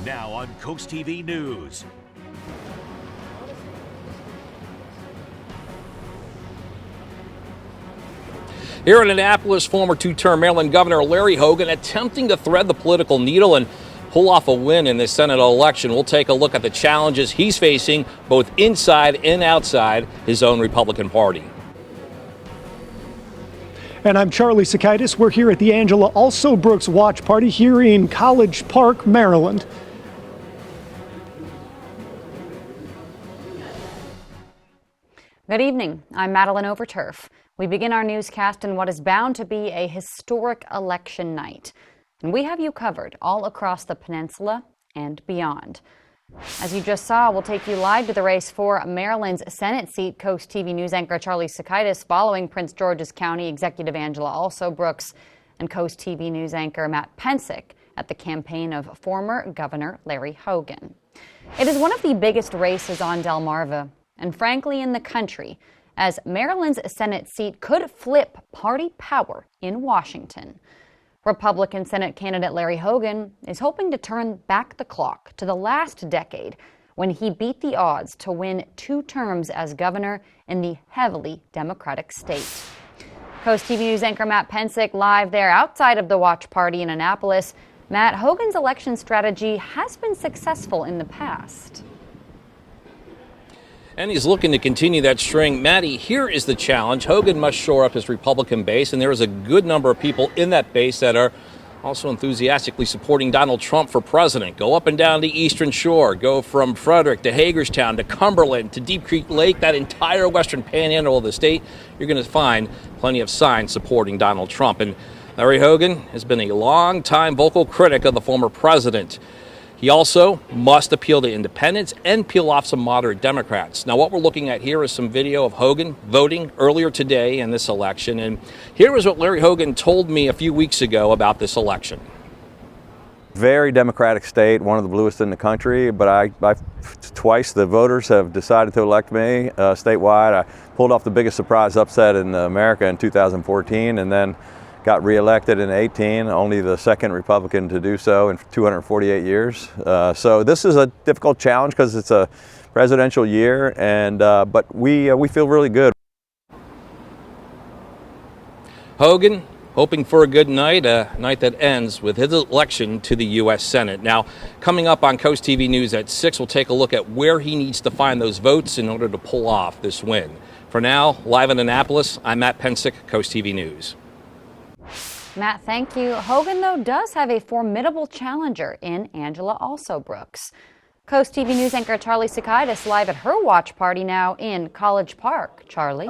Now on CoastTV News. Here in Annapolis, former two-term Maryland Governor Larry Hogan attempting to thread the political needle and pull off a win in this Senate election. We'll take a look at the challenges he's facing both inside and outside his own Republican Party. And I'm Charlie Sakaitis. We're here at the Angela Also Brooks Watch Party here in College Park, Maryland. Good evening. I'm Madeline Overturf. We begin our newscast in what is bound to be a historic election night. And we have you covered all across the peninsula and beyond. As you just saw, we'll take you live to the race for Maryland's Senate seat. CoastTV News anchor Charlie Sakaitis following Prince George's County Executive Angela Also Brooks and CoastTV News anchor Matt Pensick at the campaign of former Governor Larry Hogan. It is one of the biggest races on Delmarva and frankly in the country, as Maryland's Senate seat could flip party power in Washington. Republican Senate candidate Larry Hogan is hoping to turn back the clock to the last decade when he beat the odds to win 2 terms as governor in the heavily Democratic state. CoastTV News anchor Matt Pensick live there outside of the watch party in Annapolis. Matt, Hogan's election strategy has been successful in the past. And he's looking to continue that string. Maddie, here is the challenge. Hogan must shore up his Republican base, and there is a good number of people in that base that are also enthusiastically supporting Donald Trump for president. Go up and down the Eastern Shore. Go from Frederick to Hagerstown to Cumberland to Deep Creek Lake, that entire western panhandle of the state. You're going to find plenty of signs supporting Donald Trump. And Larry Hogan has been a long-time vocal critic of the former president. He also must appeal to independents and peel off some moderate Democrats. Now, what we're looking at here is some video of Hogan voting earlier today in this election. And here is what Larry Hogan told me a few weeks ago about this election. Very Democratic state, one of the bluest in the country, but twice the voters have decided to elect me statewide. I pulled off the biggest surprise upset in America in 2014, and then got reelected in 18, only the second Republican to do so in 248 years. So this is a difficult challenge because it's a presidential year, and but we feel really good. Hogan hoping for a good night, a night that ends with his election to the U.S. Senate. Now, coming up on CoastTV News at 6, we'll take a look at where he needs to find those votes in order to pull off this win. For now, live in Annapolis, I'm Matt Pensick, CoastTV News. Matt, thank you. Hogan, though, does have a formidable challenger in Angela Also Brooks. CoastTV News anchor Charlie Sakaitis live at her watch party now in College Park. Charlie?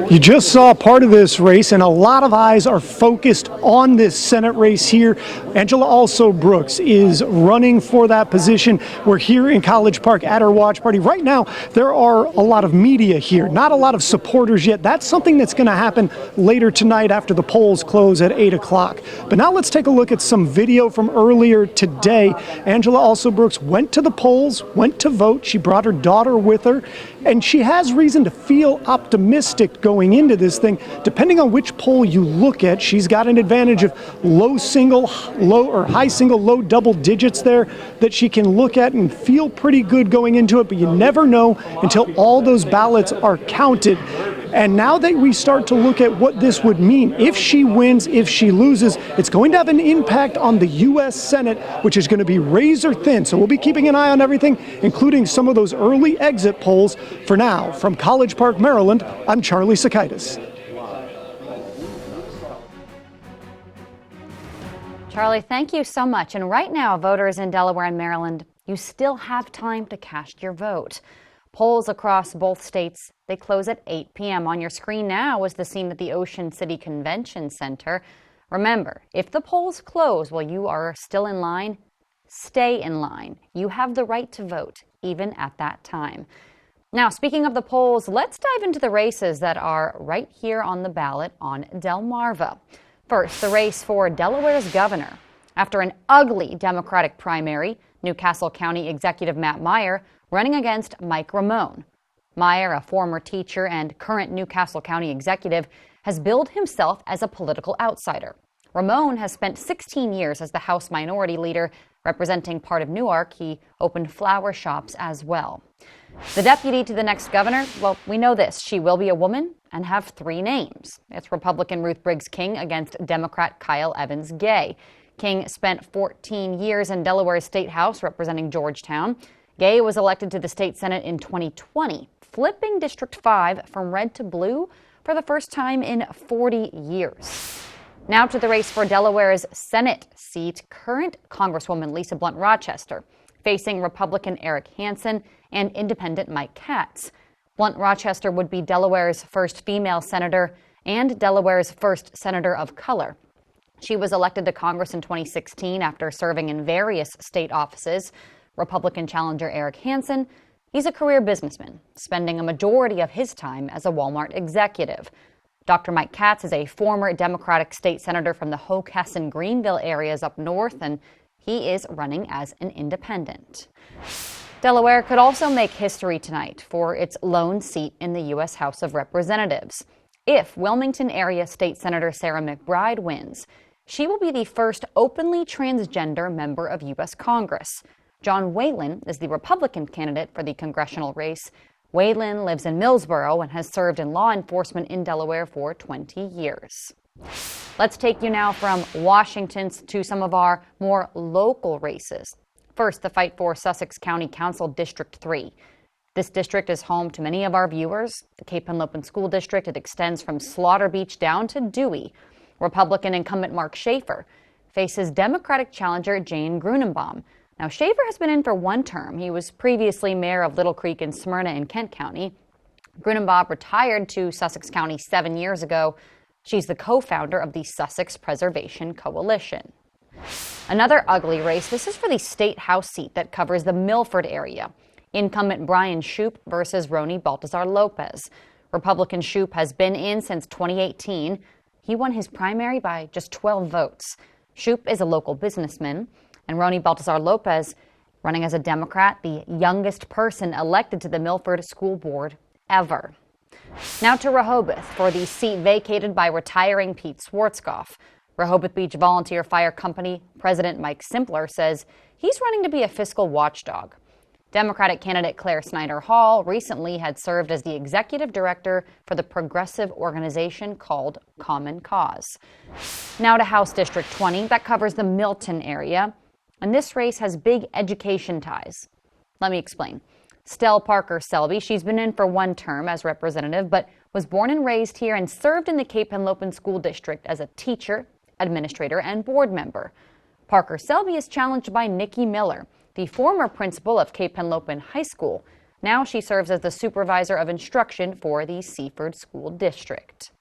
You just saw part of this race, and a lot of eyes are focused on this Senate race here. Angela Also Brooks is running for that position. We're here in College Park at her watch party. Right now, there are a lot of media here, not a lot of supporters yet. That's something that's going to happen later tonight after the polls close at 8 o'clock. But now let's take a look at some video from earlier today. Angela Also Brooks went to the polls, went to vote. She brought her daughter with her, and she has reason to feel optimistic going into this thing. Depending on which poll you look at, she's got an advantage of high single, low double digits there that she can look at and feel pretty good going into it, but you never know until all those ballots are counted. And now that we start to look at what this would mean, if she wins, if she loses, it's going to have an impact on the U.S. Senate, which is going to be razor thin. So we'll be keeping an eye on everything, including some of those early exit polls. For now, from College Park, Maryland, I'm Charlie Sakaitis. Charlie, thank you so much. And right now, voters in Delaware and Maryland, you still have time to cast your vote. Polls across both states, they close at 8 p.m. On your screen now is the scene at the Ocean City Convention Center. Remember, if the polls close while you are still in line, stay in line. You have the right to vote, even at that time. Now, speaking of the polls, let's dive into the races that are right here on the ballot on Delmarva. First, the race for Delaware's governor. After an ugly Democratic primary, Newcastle County Executive Matt Meyer running against Mike Ramone. Meyer, a former teacher and current Newcastle County executive, has billed himself as a political outsider. Ramon has spent 16 years as the House Minority Leader, representing part of Newark. He opened flower shops as well. The deputy to the next governor, well, we know this. She will be a woman and have 3 names. It's Republican Ruth Briggs King against Democrat Kyle Evans Gay. King spent 14 years in Delaware's State House representing Georgetown. Gay was elected to the state Senate in 2020, flipping District 5 from red to blue for the first time in 40 years. Now to the race for Delaware's Senate seat, current Congresswoman Lisa Blunt Rochester facing Republican Eric Hansen and Independent Mike Katz. Blunt Rochester would be Delaware's first female senator and Delaware's first senator of color. She was elected to Congress in 2016 after serving in various state offices. Republican challenger Eric Hansen, he's a career businessman, spending a majority of his time as a Walmart executive. Dr. Mike Katz is a former Democratic state senator from the Hockessin-Greenville areas up north, and he is running as an independent. Delaware could also make history tonight for its lone seat in the U.S. House of Representatives. If Wilmington area State Senator Sarah McBride wins, she will be the first openly transgender member of U.S. Congress. John Whalen is the Republican candidate for the congressional race. Whalen lives in Millsboro and has served in law enforcement in Delaware for 20 years. Let's take you now from Washington to some of our more local races. First, the fight for Sussex County Council District 3. This district is home to many of our viewers. The Cape Henlopen School District, it extends from Slaughter Beach down to Dewey. Republican incumbent Mark Schaefer faces Democratic challenger Jane Grunenbaum. Now, Schaefer has been in for 1 term. He was previously mayor of Little Creek and Smyrna in Kent County. Grunenbaum retired to Sussex County 7 years ago. She's the co-founder of the Sussex Preservation Coalition. Another ugly race. This is for the state house seat that covers the Milford area. Incumbent Brian Shoup versus Roni Baltazar Lopez. Republican Shoup has been in since 2018. He won his primary by just 12 votes. Shoup is a local businessman, and Roni Baltazar Lopez, running as a Democrat, the youngest person elected to the Milford School Board ever. Now to Rehoboth for the seat vacated by retiring Pete Schwarzkopf. Rehoboth Beach Volunteer Fire Company President Mike Simpler says he's running to be a fiscal watchdog. Democratic candidate Claire Snyder Hall recently had served as the executive director for the progressive organization called Common Cause. Now to House District 20, that covers the Milton area, and this race has big education ties. Let me explain. Stell Parker Selby, she's been in for 1 term as representative, but was born and raised here and served in the Cape Henlopen School District as a teacher, administrator, and board member. Parker Selby is challenged by Nikki Miller, the former principal of Cape Henlopen High School. Now she serves as the supervisor of instruction for the Seaford School District.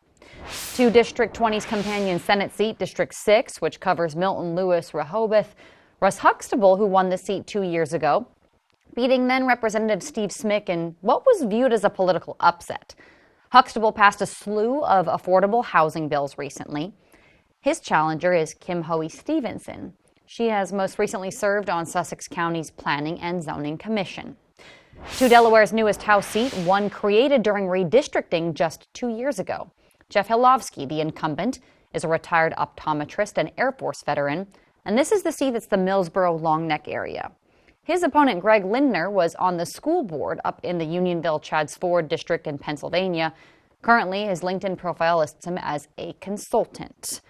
To District 20's companion Senate seat, District 6, which covers Milton, Lewis, Rehoboth, Russ Huxtable, who won the seat 2 years ago, beating then Representative Steve Smick in what was viewed as a political upset. Huxtable passed a slew of affordable housing bills recently. His challenger is Kim Hoey Stevenson. She has most recently served on Sussex County's Planning and Zoning Commission. To Delaware's newest House seat, one created during redistricting just 2 years ago. Jeff Hilovsky, the incumbent, is a retired optometrist and Air Force veteran, and this is the seat that's the Millsboro-Long Neck area. His opponent, Greg Lindner, was on the school board up in the Unionville-Chadds Ford district in Pennsylvania. Currently, his LinkedIn profile lists him as a consultant.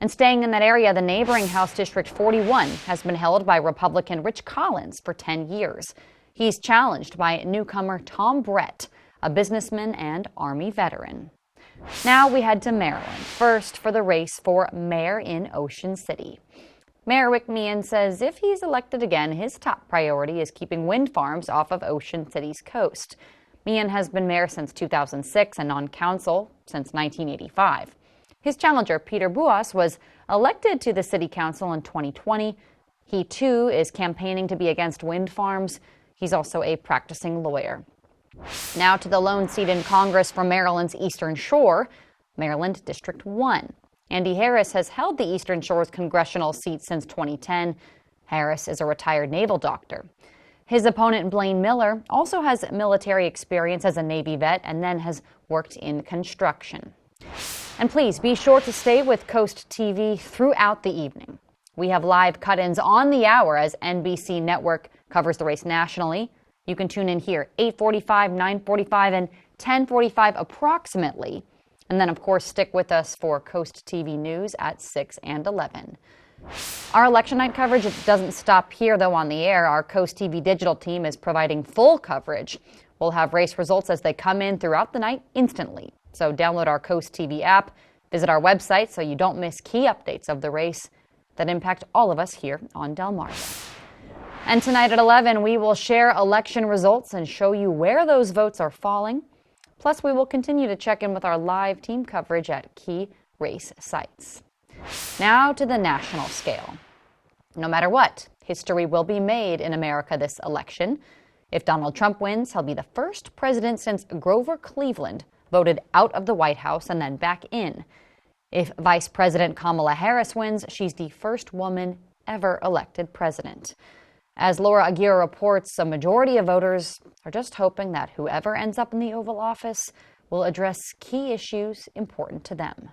And staying in that area, the neighboring House District 41 has been held by Republican Rich Collins for 10 years. He's challenged by newcomer Tom Brett, a businessman and Army veteran. Now we head to Maryland, first for the race for mayor in Ocean City. Mayor Rick Meehan says if he's elected again, his top priority is keeping wind farms off of Ocean City's coast. Meehan has been mayor since 2006 and on council since 1985. His challenger, Peter Buas, was elected to the city council in 2020. He, too, is campaigning to be against wind farms. He's also a practicing lawyer. Now to the lone seat in Congress for Maryland's Eastern Shore, Maryland District 1. Andy Harris has held the Eastern Shore's congressional seat since 2010. Harris is a retired naval doctor. His opponent, Blaine Miller, also has military experience as a Navy vet and then has worked in construction. And please be sure to stay with Coast TV throughout the evening. We have live cut-ins on the hour as NBC Network covers the race nationally. You can tune in here 8:45, 9:45, and 10:45 approximately. And then, of course, stick with us for Coast TV News at 6 and 11. Our election night coverage doesn't stop here, though, on the air. Our Coast TV digital team is providing full coverage. We'll have race results as they come in throughout the night instantly. So download our Coast TV app, visit our website so you don't miss key updates of the race that impact all of us here on Delmarva. And tonight at 11, we will share election results and show you where those votes are falling. Plus, we will continue to check in with our live team coverage at key race sites. Now to the national scale. No matter what, history will be made in America this election. If Donald Trump wins, he'll be the first president since Grover Cleveland voted out of the White House and then back in. If Vice President Kamala Harris wins, she's the first woman ever elected president. As Laura Aguirre reports, a majority of voters are just hoping that whoever ends up in the Oval Office will address key issues important to them.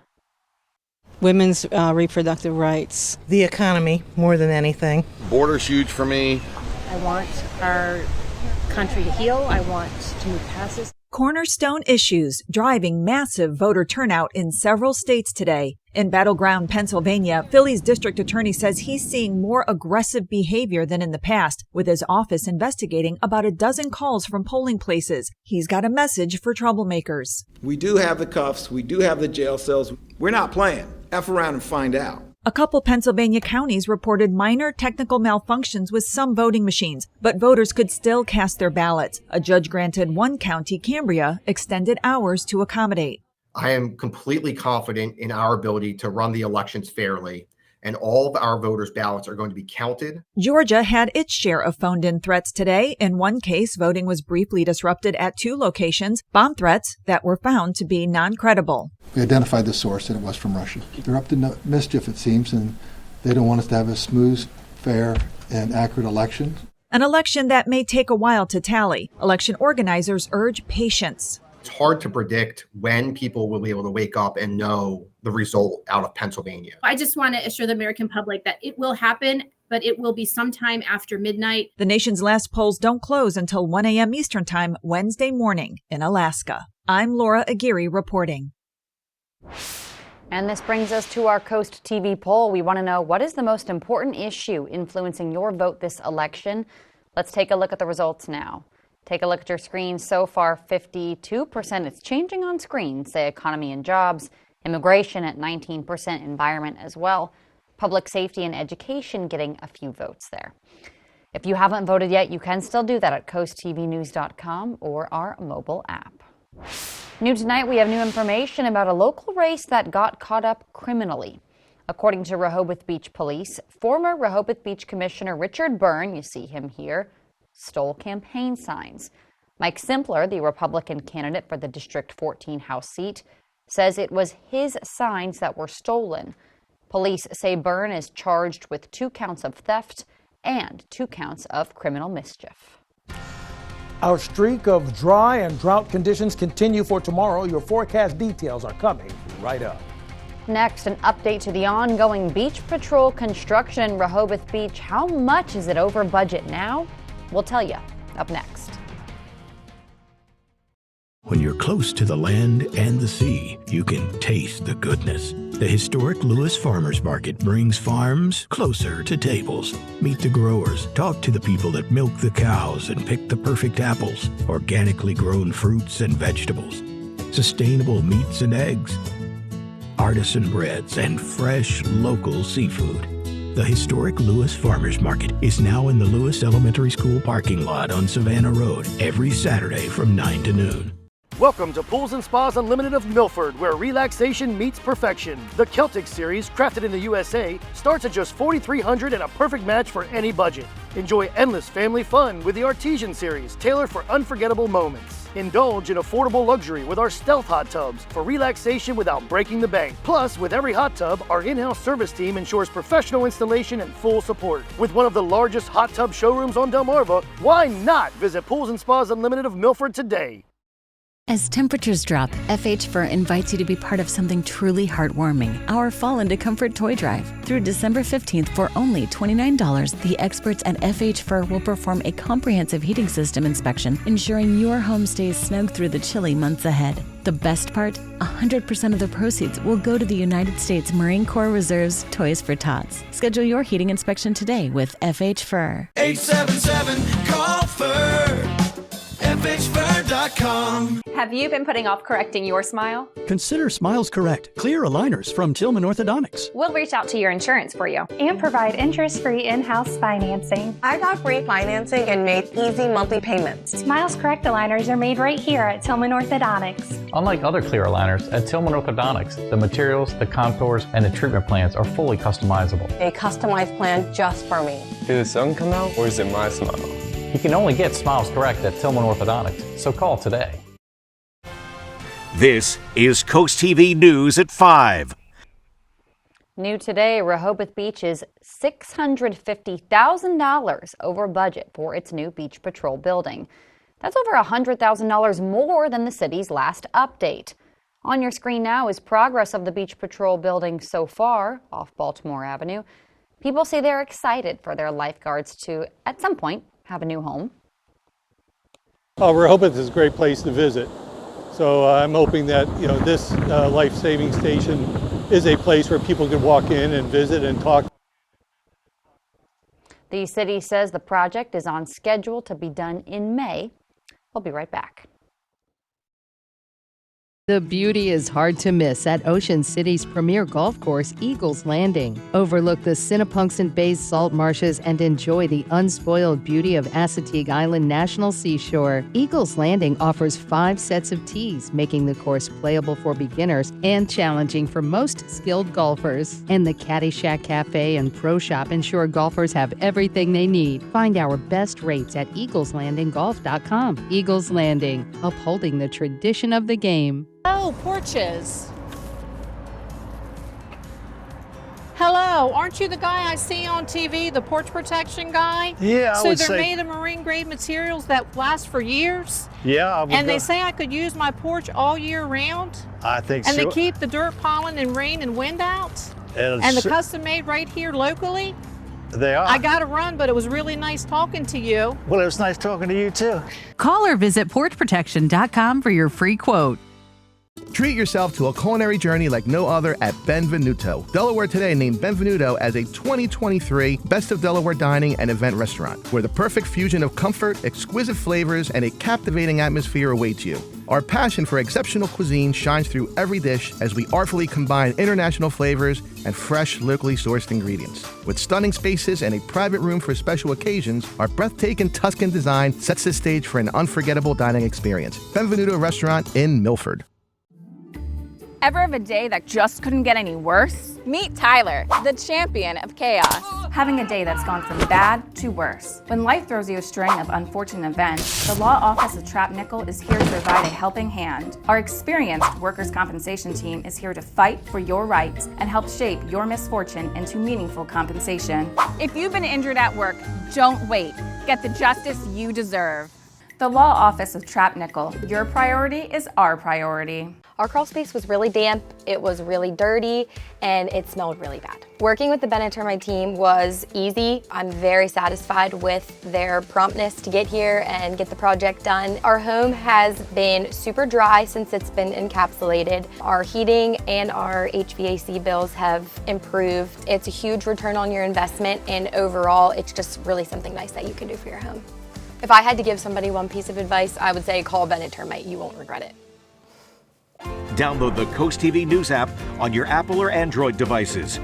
Women's reproductive rights. The economy, more than anything. Border's huge for me. I want our country to heal. I want to move past this. Cornerstone issues driving massive voter turnout in several states today. In battleground Pennsylvania, Philly's district attorney says he's seeing more aggressive behavior than in the past, with his office investigating about a dozen calls from polling places. He's got a message for troublemakers. We do have the cuffs. We do have the jail cells. We're not playing. F around and find out. A couple Pennsylvania counties reported minor technical malfunctions with some voting machines, but voters could still cast their ballots. A judge granted one county, Cambria, extended hours to accommodate. I am completely confident in our ability to run the elections fairly, and all of our voters' ballots are going to be counted. Georgia had its share of phoned-in threats today. In one case, voting was briefly disrupted at 2 locations, bomb threats that were found to be non-credible. We identified the source, and it was from Russia. They're up to no mischief, it seems, and they don't want us to have a smooth, fair, and accurate election. An election that may take a while to tally. Election organizers urge patience. It's hard to predict when people will be able to wake up and know the result out of Pennsylvania. I just want to assure the American public that it will happen, but it will be sometime after midnight. The nation's last polls don't close until 1 a.m. Eastern Time Wednesday morning in Alaska. I'm Laura Aguirre reporting. And this brings us to our Coast TV poll. We want to know, what is the most important issue influencing your vote this election? Let's take a look at the results now. Take a look at your screen. So far, 52%. It's changing on screen. Say economy and jobs, immigration at 19%, environment as well. Public safety and education getting a few votes there. If you haven't voted yet, you can still do that at coasttvnews.com or our mobile app. New tonight, we have new information about a local race that got caught up criminally. According to Rehoboth Beach Police, former Rehoboth Beach Commissioner Richard Byrne, you see him here, stole campaign signs. Mike Simpler, the Republican candidate for the District 14 House seat, says it was his signs that were stolen. Police say Byrne is charged with 2 counts of theft and 2 counts of criminal mischief. Our streak of dry and drought conditions continue for tomorrow. Your forecast details are coming right up. Next, an update to the ongoing beach patrol construction in Rehoboth Beach. How much is it over budget now? We'll tell you up next. When you're close to the land and the sea, you can taste the goodness. The historic Lewis Farmers Market brings farms closer to tables. Meet the growers, talk to the people that milk the cows and pick the perfect apples, organically grown fruits and vegetables, sustainable meats and eggs, artisan breads, and fresh local seafood. The historic Lewis Farmers Market is now in the Lewis Elementary School parking lot on Savannah Road every Saturday from 9 to noon. Welcome to Pools and Spas Unlimited of Milford, where relaxation meets perfection. The Celtic Series, crafted in the USA, starts at just $4,300 and a perfect match for any budget. Enjoy endless family fun with the Artesian Series, tailored for unforgettable moments. Indulge in affordable luxury with our Stealth Hot Tubs for relaxation without breaking the bank. Plus, with every hot tub, our in-house service team ensures professional installation and full support. With one of the largest hot tub showrooms on Delmarva, why not visit Pools and Spas Unlimited of Milford today? As temperatures drop, FH Fur invites you to be part of something truly heartwarming, our Fall into Comfort toy drive. Through December 15th for only $29, the experts at FH Fur will perform a comprehensive heating system inspection, ensuring your home stays snug through the chilly months ahead. The best part? 100% of the proceeds will go to the United States Marine Corps Reserve's Toys for Tots. Schedule your heating inspection today with FH Fur. 877-CALL-FUR. FHFur.com. Have you been putting off correcting your smile? Consider Smiles Correct Clear Aligners from Tillman Orthodontics. We'll reach out to your insurance for you and provide interest-free in-house financing. I got free financing and made easy monthly payments. Smiles Correct aligners are made right here at Tillman Orthodontics. Unlike other clear aligners, at Tillman Orthodontics, the materials, the contours, and the treatment plans are fully customizable. A customized plan just for me. Did the sun come out, or is it my smile? You can only get Smiles Correct at Tillman Orthodontics, so call today. This is Coast TV News at 5. New today, Rehoboth Beach is $650,000 over budget for its new beach patrol building. That's over $100,000 more than the city's last update. On your screen now is progress of the beach patrol building so far off Baltimore Avenue. People say they're excited for their lifeguards to, at some point, have a new home. Rehoboth is a great place to visit. So I'm hoping that this life-saving station is a place where people can walk in and visit and talk. The city says the project is on schedule to be done in May. We'll be right back. The beauty is hard to miss at Ocean City's premier golf course, Eagles Landing. Overlook the Sinnapunxton Bay's salt marshes and enjoy the unspoiled beauty of Assateague Island National Seashore. Eagles Landing offers 5 sets of tees, making the course playable for beginners and challenging for most skilled golfers. And the Caddy Shack Cafe and Pro Shop ensure golfers have everything they need. Find our best rates at eagleslandinggolf.com. Eagles Landing, upholding the tradition of the game. Oh, porches. Hello, aren't you the guy I see on TV, the porch protection guy? Yeah, I would say. So they're made of marine grade materials that last for years? Yeah, I would. And they say I could use my porch all year round? I think so. And they keep the dirt, pollen, and rain and wind out? And the custom made right here locally? They are. I got to run, but it was really nice talking to you. Well, it was nice talking to you too. Call or visit porchprotection.com for your free quote. Treat yourself to a culinary journey like no other at Benvenuto. Delaware Today named Benvenuto as a 2023 Best of Delaware Dining and Event Restaurant, where the perfect fusion of comfort, exquisite flavors, and a captivating atmosphere awaits you. Our passion for exceptional cuisine shines through every dish as we artfully combine international flavors and fresh, locally sourced ingredients. With stunning spaces and a private room for special occasions, our breathtaking Tuscan design sets the stage for an unforgettable dining experience. Benvenuto Restaurant in Milford. Ever have a day that just couldn't get any worse? Meet Tyler, the champion of chaos. Having a day that's gone from bad to worse. When life throws you a string of unfortunate events, the Law Office of Trapp Nickel is here to provide a helping hand. Our experienced workers' compensation team is here to fight for your rights and help shape your misfortune into meaningful compensation. If you've been injured at work, don't wait. Get the justice you deserve. The Law Office of Trapp Nickel. Your priority is our priority. Our crawl space was really damp, it was really dirty, and it smelled really bad. Working with the Bennett Termite team was easy. I'm very satisfied with their promptness to get here and get the project done. Our home has been super dry since it's been encapsulated. Our heating and our HVAC bills have improved. It's a huge return on your investment, and overall, it's just really something nice that you can do for your home. If I had to give somebody one piece of advice, I would say call Bennett Termite. You won't regret it. Download the Coast TV News app on your Apple or Android devices.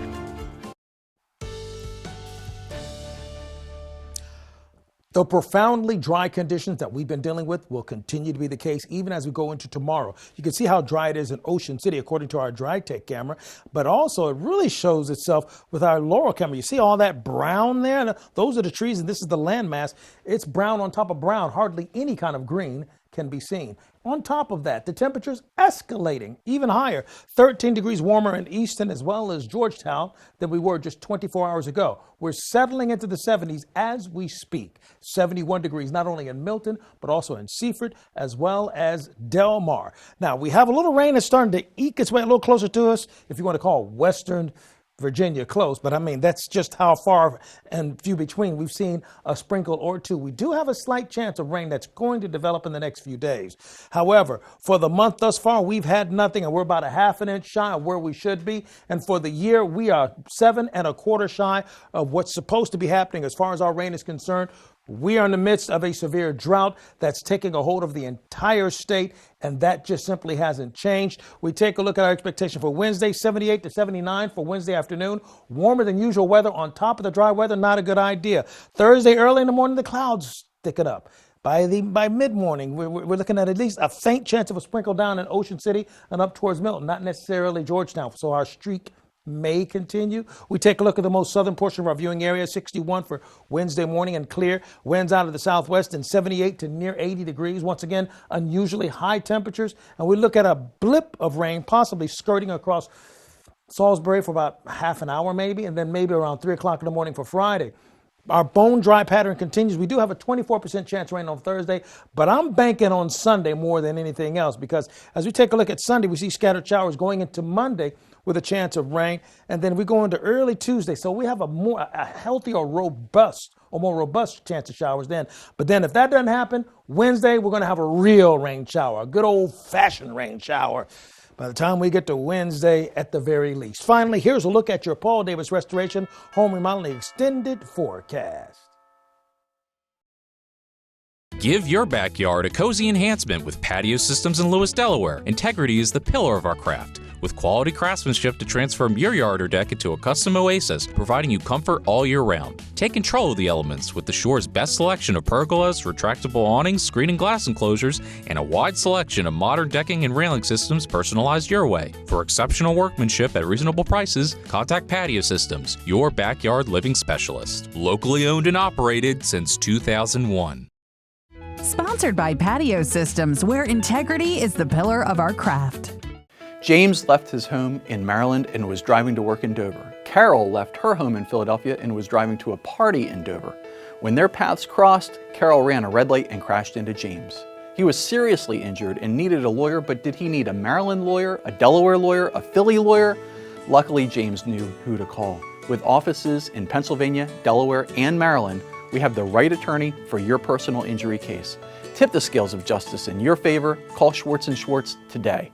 The profoundly dry conditions that we've been dealing with will continue to be the case even as we go into tomorrow. You can see how dry it is in Ocean City according to our DryTech camera, but also it really shows itself with our Laurel camera. You see all that brown there? Those are the trees and this is the landmass. It's brown on top of brown, hardly any kind of green. can be seen. On top of that, the temperatures escalating even higher, 13 degrees warmer in Easton as well as Georgetown than we were just 24 hours ago. We're settling into the 70s as we speak. 71 degrees not only in Milton, but also in Seaford as well as Delmar. Now, we have a little rain that's starting to eke its way a little closer to us, if you want to call Western Virginia close, but I mean, that's just how far and few between. We've seen a sprinkle or two. We do have a slight chance of rain that's going to develop in the next few days. However, for the month thus far, we've had nothing, and we're about a half an inch shy of where we should be. And for the year, we are 7 1/4 shy of what's supposed to be happening as far as our rain is concerned. We are in the midst of a severe drought that's taking a hold of the entire state, and that just simply hasn't changed. We take a look at our expectation for Wednesday, 78 to 79 for Wednesday afternoon. Warmer than usual weather on top of the dry weather, not a good idea. Thursday, early in the morning, the clouds thicken up. By mid-morning, we're looking at least a faint chance of a sprinkle down in Ocean City and up towards Milton, not necessarily Georgetown. So our streak may continue. We take a look at the most southern portion of our viewing area, 61 for Wednesday morning and clear. Winds out of the southwest and 78 to near 80 degrees. Once again, unusually high temperatures. And we look at a blip of rain possibly skirting across Salisbury for about half an hour maybe, and then maybe around 3 o'clock in the morning for Friday. Our bone dry pattern continues. We do have a 24% chance of rain on Thursday, but I'm banking on Sunday more than anything else, because as we take a look at Sunday, we see scattered showers going into Monday with a chance of rain, and then we go into early Tuesday. So we have a healthy or more robust chance of showers then. But then if that doesn't happen, Wednesday, we're going to have a real rain shower, a good old-fashioned rain shower by the time we get to Wednesday at the very least. Finally, here's a look at your Paul Davis Restoration Home Remodeling Extended Forecast. Give your backyard a cozy enhancement with patio systems in Lewis, Delaware. Integrity is the pillar of our craft, with quality craftsmanship to transform your yard or deck into a custom oasis, providing you comfort all year round. Take control of the elements with the Shore's best selection of pergolas, retractable awnings, screen and glass enclosures, and a wide selection of modern decking and railing systems personalized your way. For exceptional workmanship at reasonable prices, contact Patio Systems, your backyard living specialist. Locally owned and operated since 2001. Sponsored by Patio Systems, where integrity is the pillar of our craft. James left his home in Maryland and was driving to work in Dover. Carol left her home in Philadelphia and was driving to a party in Dover. When their paths crossed, Carol ran a red light and crashed into James. He was seriously injured and needed a lawyer, but did he need a Maryland lawyer, a Delaware lawyer, a Philly lawyer? Luckily, James knew who to call. With offices in Pennsylvania, Delaware, and Maryland, we have the right attorney for your personal injury case. Tip the scales of justice in your favor. Call Schwartz & Schwartz today.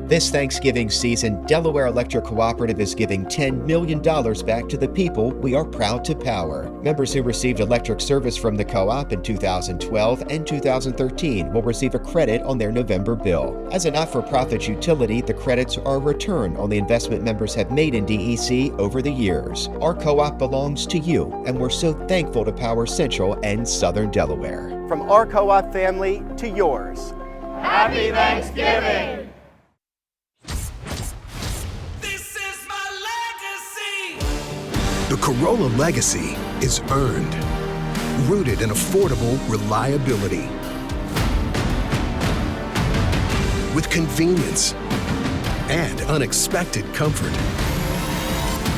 This Thanksgiving season, Delaware Electric Cooperative is giving $10 million back to the people we are proud to power. Members who received electric service from the co-op in 2012 and 2013 will receive a credit on their November bill. As a not-for-profit utility, the credits are a return on the investment members have made in DEC over the years. Our co-op belongs to you, and we're so thankful to power Central and Southern Delaware. From our co-op family to yours. Happy Thanksgiving! The Corolla legacy is earned, rooted in affordable reliability. With convenience and unexpected comfort.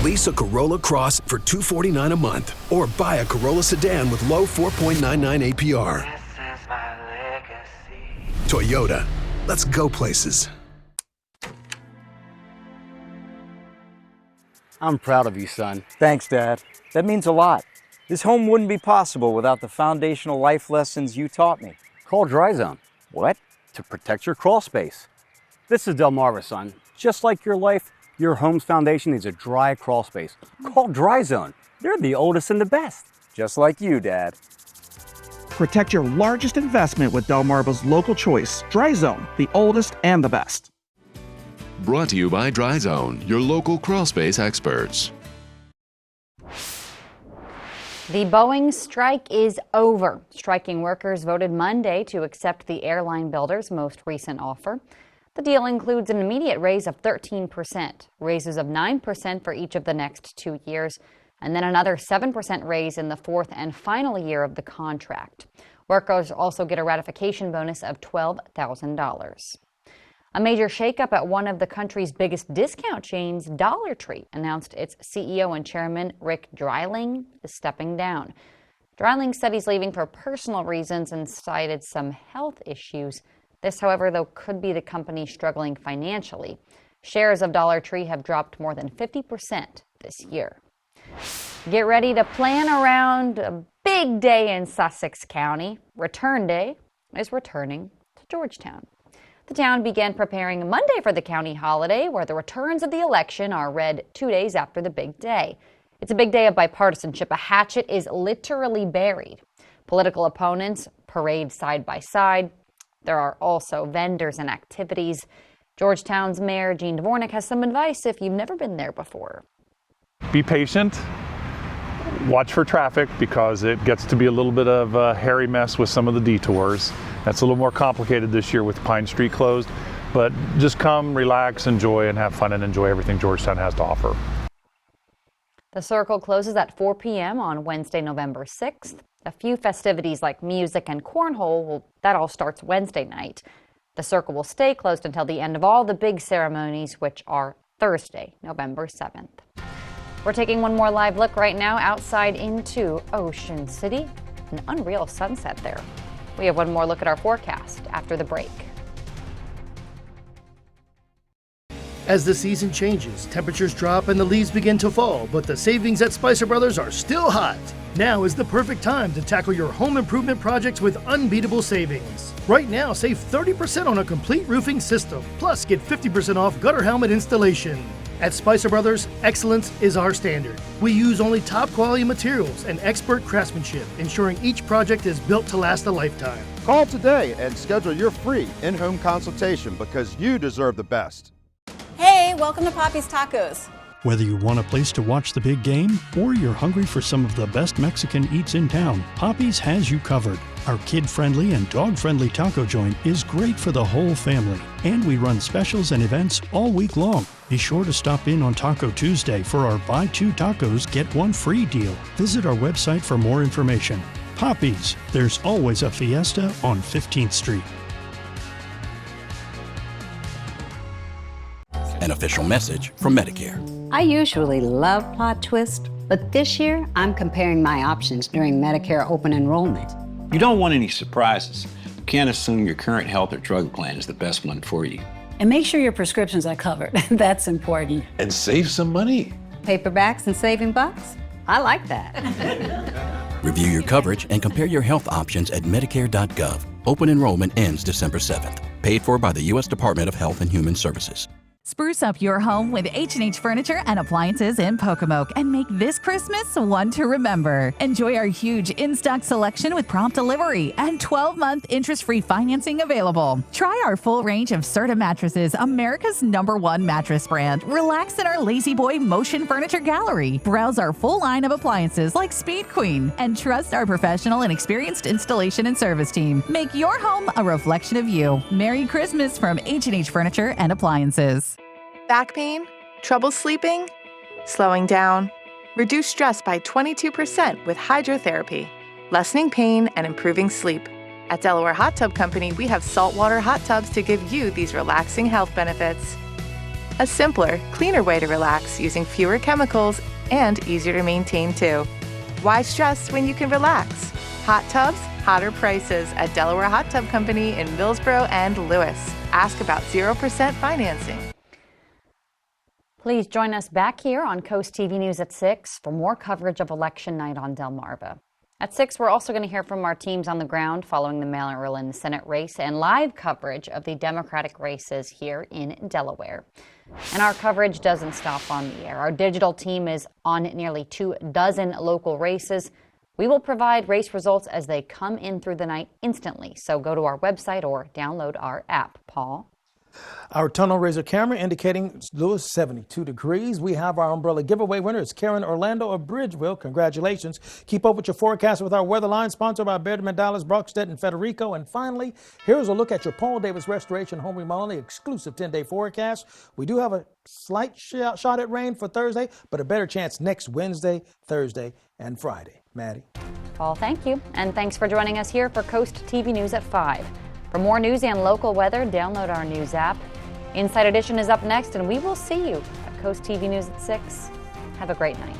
Lease a Corolla Cross for $249 a month or buy a Corolla sedan with low 4.99 APR. This is my legacy. Toyota, let's go places. I'm proud of you, son. Thanks, Dad. That means a lot. This home wouldn't be possible without the foundational life lessons you taught me. Call Dry Zone. What? To protect your crawl space. This is Delmarva, son. Just like your life, your home's foundation needs a dry crawl space. Call Dry Zone. They're the oldest and the best. Just like you, Dad. Protect your largest investment with Delmarva's local choice, Dry Zone, the oldest and the best. Brought to you by Dry Zone, your local crawl space experts. The Boeing strike is over. Striking workers voted Monday to accept the airline builder's most recent offer. The deal includes an immediate raise of 13%, raises of 9% for each of the next 2 years, and then another 7% raise in the fourth and final year of the contract. Workers also get a ratification bonus of $12,000. A major shakeup at one of the country's biggest discount chains, Dollar Tree, announced its CEO and chairman, Rick Dreiling, is stepping down. Dreiling said he's leaving for personal reasons and cited some health issues. This, however, though, could be the company struggling financially. Shares of Dollar Tree have dropped more than 50% this year. Get ready to plan around a big day in Sussex County. Return Day is returning to Georgetown. The town began preparing Monday for the county holiday, where the returns of the election are read 2 days after the big day. It's a big day of bipartisanship. A hatchet is literally buried. Political opponents parade side by side. There are also vendors and activities. Georgetown's Mayor Jean Dvornik has some advice if you've never been there before. Be patient. Watch for traffic because it gets to be a little bit of a hairy mess with some of the detours. That's a little more complicated this year with Pine Street closed, but just come, relax, enjoy, and have fun and enjoy everything Georgetown has to offer. The Circle closes at 4 p.m. on Wednesday, November 6th. A few festivities like music and cornhole, that all starts Wednesday night. The Circle will stay closed until the end of all the big ceremonies, which are Thursday, November 7th. We're taking one more live look right now outside into Ocean City. An unreal sunset there. We have one more look at our forecast after the break. As the season changes, temperatures drop and the leaves begin to fall, but the savings at Spicer Brothers are still hot. Now is the perfect time to tackle your home improvement projects with unbeatable savings. Right now, save 30% on a complete roofing system, plus get 50% off gutter helmet installation. At Spicer Brothers, excellence is our standard. We use only top quality materials and expert craftsmanship, ensuring each project is built to last a lifetime. Call today and schedule your free in-home consultation because you deserve the best. Hey, welcome to Poppy's Tacos. Whether you want a place to watch the big game or you're hungry for some of the best Mexican eats in town, Poppy's has you covered. Our kid-friendly and dog-friendly taco joint is great for the whole family, and we run specials and events all week long. Be sure to stop in on Taco Tuesday for our buy 2 tacos, get 1 free deal. Visit our website for more information. Poppy's, there's always a fiesta on 15th Street. An official message from Medicare. I usually love plot twists, but this year I'm comparing my options during Medicare open enrollment. You don't want any surprises. You can't assume your current health or drug plan is the best one for you. And make sure your prescriptions are covered. That's important. And save some money. Paperbacks and saving bucks? I like that. Review your coverage and compare your health options at Medicare.gov. Open enrollment ends December 7th. Paid for by the U.S. Department of Health and Human Services. Spruce up your home with H&H Furniture and Appliances in Pocomoke and make this Christmas one to remember. Enjoy our huge in-stock selection with prompt delivery and 12-month interest-free financing available. Try our full range of Serta mattresses, America's #1 mattress brand. Relax in our Lazy Boy Motion Furniture Gallery. Browse our full line of appliances like Speed Queen and trust our professional and experienced installation and service team. Make your home a reflection of you. Merry Christmas from H&H Furniture and Appliances. Back pain? Trouble sleeping? Slowing down? Reduce stress by 22% with hydrotherapy, lessening pain and improving sleep. At Delaware Hot Tub Company, we have saltwater hot tubs to give you these relaxing health benefits. A simpler, cleaner way to relax using fewer chemicals and easier to maintain too. Why stress when you can relax? Hot tubs, hotter prices at Delaware Hot Tub Company in Millsboro and Lewis. Ask about 0% financing. Please join us back here on Coast TV News at 6 for more coverage of election night on Delmarva. At 6, we're also going to hear from our teams on the ground following the Maryland Senate race and live coverage of the Democratic races here in Delaware. And our coverage doesn't stop on the air. Our digital team is on nearly 24 local races. We will provide race results as they come in through the night instantly. So go to our website or download our app. Paul? Our tunnel raiser camera indicating Lewis 72 degrees. We have our umbrella giveaway winner. It's Karen Orlando of Bridgeville. Congratulations. Keep up with your forecast with our weather line, sponsored by Bearderman, Dallas, Brockstedt, and Federico. And finally, here's a look at your Paul Davis Restoration Home Remodeling exclusive 10-day forecast. We do have a slight shot at rain for Thursday, but a better chance next Wednesday, Thursday, and Friday. Maddie? Paul, thank you. And thanks for joining us here for Coast TV News at 5. For more news and local weather, download our news app. Inside Edition is up next, and we will see you at Coast TV News at 6. Have a great night.